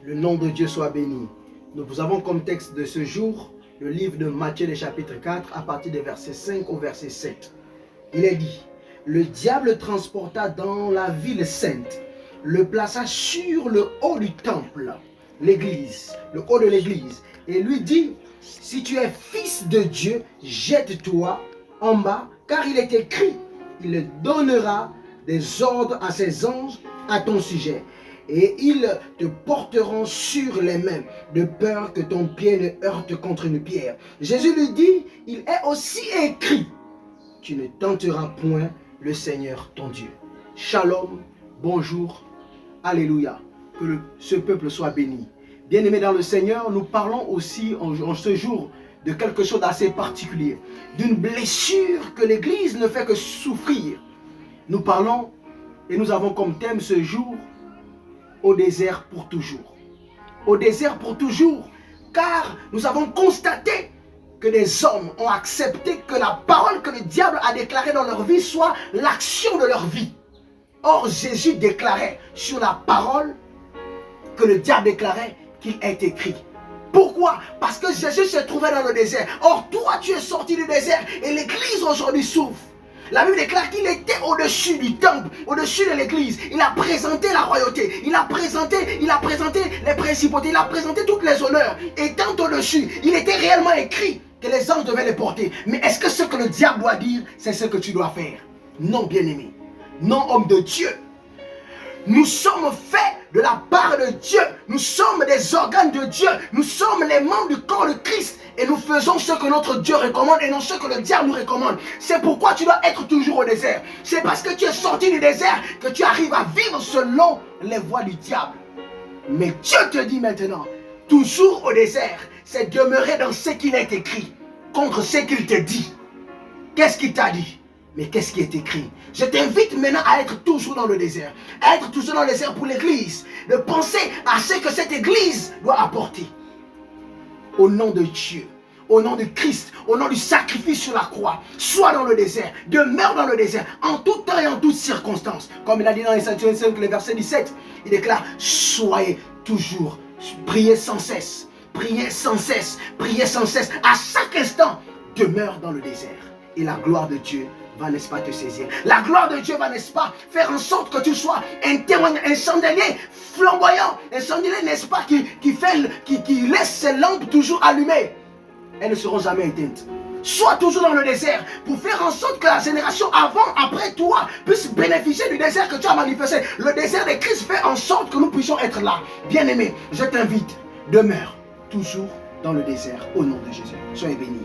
Le nom de Dieu soit béni. Nous avons comme texte de ce jour le livre de Matthieu, le chapitre 4, à partir des versets 5 au verset 7. Il est dit, le diable le transporta dans la ville sainte, le plaça sur le haut du temple, l'église, le haut de l'église, et lui dit, si tu es fils de Dieu, jette-toi en bas, car il est écrit, il donnera des ordres à ses anges à ton sujet, et ils te porteront sur les mains, de peur que ton pied ne heurte contre une pierre. Jésus lui dit, il est aussi écrit, tu ne tenteras point le Seigneur ton Dieu. Shalom, bonjour, alléluia, que ce peuple soit béni. Bien-aimés dans le Seigneur, nous parlons aussi en ce jour de quelque chose d'assez particulier, d'une blessure que l'Église ne fait que souffrir. Nous parlons et nous avons comme thème ce jour, au désert pour toujours. Au désert pour toujours, car nous avons constaté que des hommes ont accepté que la parole que le diable a déclarée dans leur vie soit l'action de leur vie. Or, Jésus déclarait sur la parole que le diable déclarait qu'il est écrit. Pourquoi? Parce que Jésus se trouvait dans le désert. Or, toi, tu es sorti du désert et l'Église aujourd'hui souffre. La Bible déclare qu'il était au-dessus du temple, au-dessus de l'église. Il a présenté la royauté, il a présenté les principautés, il a présenté tous les honneurs. Étant au-dessus, il était réellement écrit que les anges devaient les porter. Mais est-ce que ce que le diable doit dire, c'est ce que tu dois faire? Non, bien-aimé. Non, homme de Dieu. Nous sommes faits de la part de Dieu. Nous sommes des organes de Dieu. Nous sommes les membres du corps de Christ. Et nous faisons ce que notre Dieu recommande et non ce que le diable nous recommande. C'est pourquoi tu dois être toujours au désert. C'est parce que tu es sorti du désert que tu arrives à vivre selon les voies du diable. Mais Dieu te dit maintenant, toujours au désert, c'est demeurer dans ce qu'il est écrit, contre ce qu'il te dit. Qu'est-ce qu'il t'a dit? Mais qu'est-ce qui est écrit? Je t'invite maintenant à être toujours dans le désert. À être toujours dans le désert pour l'église. De penser à ce que cette église doit apporter. Au nom de Dieu, au nom de Christ, au nom du sacrifice sur la croix, sois dans le désert, demeure dans le désert, en tout temps et en toutes circonstances. Comme il a dit dans les Saints 5, le verset 17, il déclare, soyez toujours, priez sans cesse, priez sans cesse, priez sans cesse, à chaque instant, demeure dans le désert. Et la gloire de Dieu va, n'est-ce pas, te saisir. La gloire de Dieu va, n'est-ce pas, faire en sorte que tu sois un témoin, un chandelier flamboyant, un chandelier, n'est-ce pas, qui laisse ses lampes toujours allumées. Elles ne seront jamais éteintes. Sois toujours dans le désert pour faire en sorte que la génération avant, après toi, puisse bénéficier du désert que tu as manifesté. Le désert de Christ fait en sorte que nous puissions être là. Bien-aimé, je t'invite, demeure toujours dans le désert au nom de Jésus. Soyez bénis.